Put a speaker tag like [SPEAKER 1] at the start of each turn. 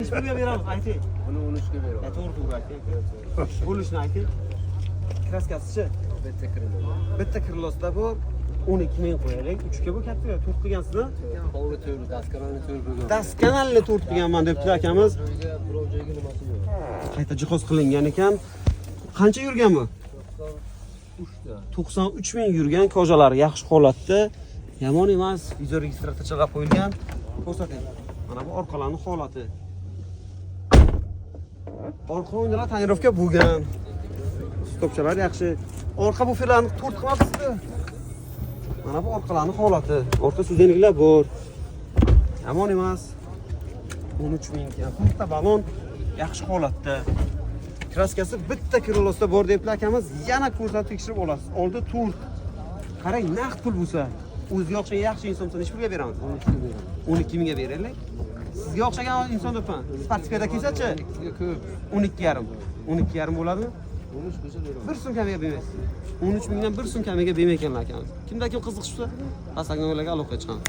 [SPEAKER 1] Hiç buraya veramiz, ayting.
[SPEAKER 2] Buni 13 ga beraman.
[SPEAKER 1] To'g'ri ayting. Bo'lishini ayting. Kraskasichi? Bitta krilosda bu 12 ming qo'yaylik. 3 ga bu katta, 4 qilgansizmi?
[SPEAKER 2] Hovli to'ri, daskanalni to'ri qilgan.
[SPEAKER 1] Daskanalni 4 qilganman debdi akamiz.
[SPEAKER 2] Birov joyga nimasi yo'q.
[SPEAKER 1] Qayta jihoz qilingan ekan. Qancha yurgan bu?
[SPEAKER 2] 3
[SPEAKER 1] 93 ming yurgan, ko'jalari yaxshi holatda. Yomon emas, video registrator chig'ab qo'yilgan. Ko'rsating. Mana bu orqalarning holati. Orqa o'yinlar tonirovka bo'lgan. Stopchalar yaxshi. Orqa buferlarni to'rt qilibsiz-ku. Mana bu orqalarning holati. Orqa suzeniklar bor. Yomon emas. 13 ming ekan. To'rtta balon yaxshi holatda. Kraskasi bitta krilosda bor deb akamiz yana ko'rsatib tekshirib olasiz. Oldi tur. Qarang, naqd pul bo'lsa, o'ziga o'xshagan yaxshi inson bo'lsa, nechga beramiz? 12 mingga beraylik. Sizga o'xshagan inson debman. Sportspeda kelsa-chi? 12,5. 12,5 bo'ladimi?
[SPEAKER 2] 13 bo'lsa beraman.
[SPEAKER 1] 1 so'm kamiga bermaysiz. 13 mingdan 1 so'm kamiga bermaykanlar akamiz. Kimda kim qiziqishsa, pastagi nomerlarga aloqa chiqamiz.